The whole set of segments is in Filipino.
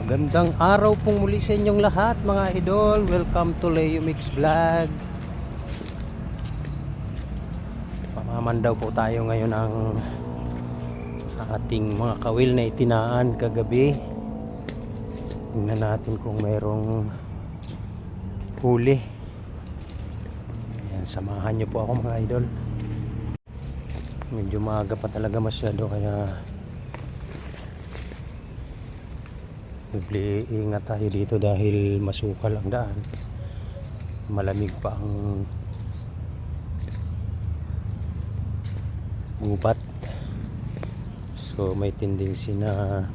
Magandang araw pong muli sa inyong lahat mga idol. Welcome to Leo Mix Vlog. Pamamandaw po tayo ngayon ng ating mga kawil na itinaan kagabi. Tingnan natin kung mayroong huli. Ayan, samahan nyo po ako mga idol. Medyo maaga pa talaga masyado kaya ingat tayo dito dahil masukal ang daan, malamig pa ang gubat, so may tendency na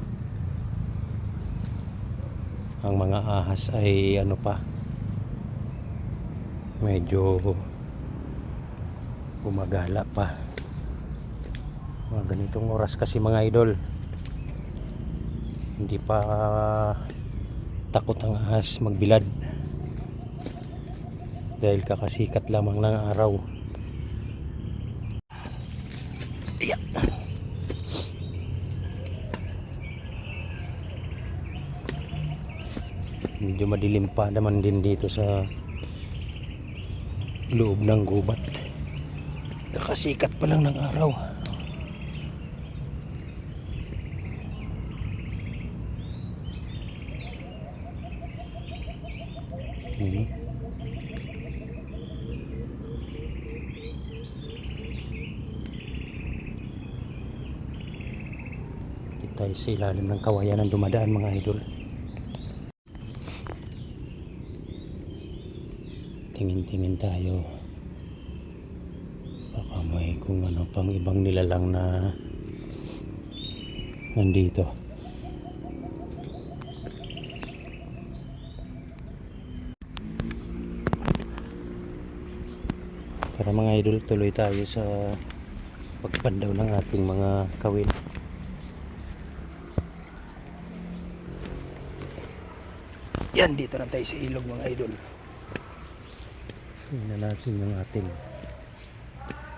ang mga ahas ay medyo gumagala pa mga ganitong oras kasi mga idol. Hindi pa takot ang ahas magbilad dahil kakasikat lamang ng araw. Yeah. Medyo madilim pa naman din dito sa loob ng gubat, kakasikat pa lang ng araw. Tayo sa ilalim ng kawayan ng dumadaan mga idol. Tingin-tingin tayo, baka may kung ano pang ibang nilalang na nandito. Tara mga idol, tuloy tayo sa pagpandaw ng ating mga kawil. Yan, dito na tayo sa ilog mga idol. Tingnan natin yung ating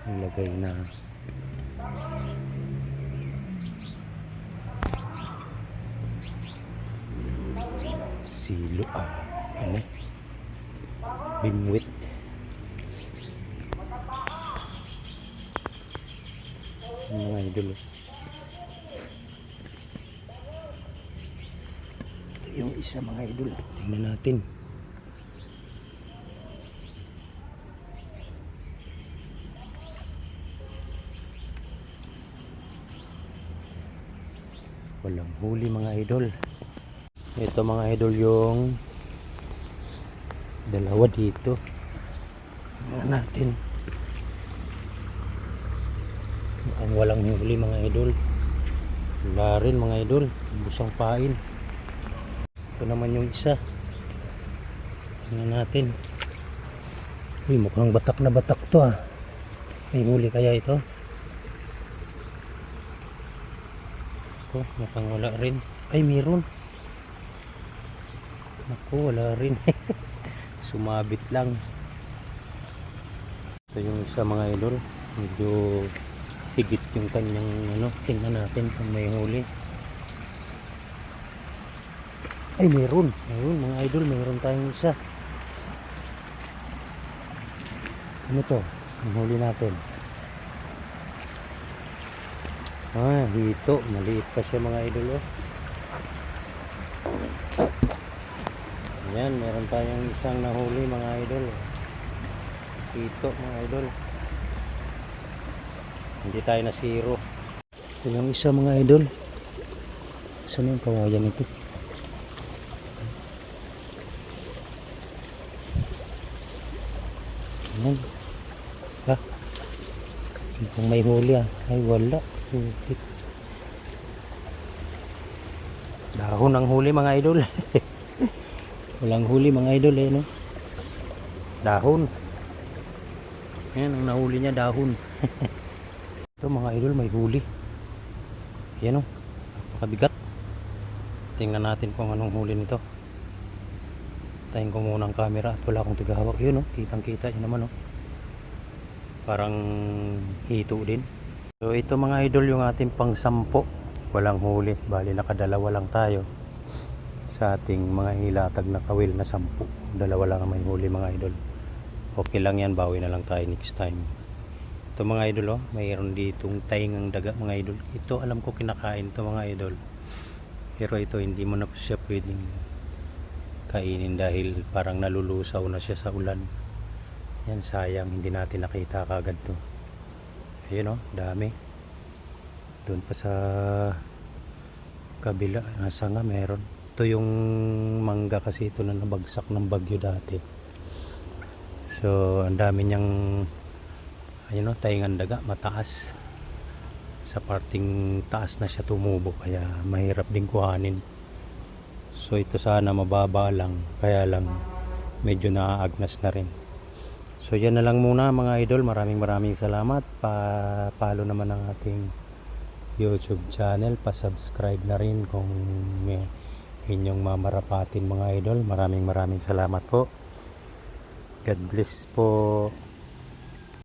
nilagay na silo, bingwit. Mga idol, yung isa mga idol, tingnan natin. Walang huli mga idol. Ito mga idol yung dalawa dito. Tingnan natin. Ang walang huli mga idol. Wala rin mga idol, busang pain. Ito naman yung isa. Tingnan natin. Uy, mukhang batak na batak to . May huli kaya ito? Ito, mukhang wala rin. Ay, meron. Naku, wala rin. Sumabit lang. Ito yung isa mga idol. Medyo higit yung kanyang tingnan natin kung may huli. Ay, meron mga idol, meron tayong isa. Ano to? Ang huli natin. Hito, maliit pa siya mga idol . Ayan, meron tayong isang nahuli mga idol. Hito mga idol. Hindi tayo na zero. Ito yung isa mga idol. Saan yung kawayan ito? Ayan. Kung may huli ay wala. Dahon ang huli mga idol. Walang huli mga idol no? Dahon. Ayan, ang nahuli niya dahon. Ito mga idol, may huli. Ayan napakabigat. Tingnan natin kung anong huli nito. Tayin ko muna ang camera at wala akong tigahawak. Yun kitang kita yun naman parang hito din. So ito mga idol yung ating pang 10. Walang huli, bali nakadalawa lang tayo. sa ating mga hilatag na kawil na 10. Dalawa lang ang may huli mga idol. Okay lang yan, bawi na lang tayo next time. Ito mga idol, oh, mayroon ditong taingang daga mga idol. Ito alam ko kinakain to mga idol. Pero ito hindi mo na siya pwedeng kainin dahil parang nalulusaw na siya sa ulan. Yan, sayang hindi natin nakita kagad to. Ayun, oh, dami. Doon pa sa kabila, nasa nga meron. Ito yung mangga kasi ito na nabagsak ng bagyo dati. So ang dami niyang ayun, oh, taingan daga, mataas. Sa parting taas na siya tumubo kaya mahirap din kuhanin. So ito sana mababa lang, kaya lang medyo naaagnas na rin. So yan na lang muna mga idol. Maraming salamat. Follow naman ang ating YouTube channel. Pa-subscribe na rin kung may inyong mamarapatin mga idol. Maraming salamat po. God bless po.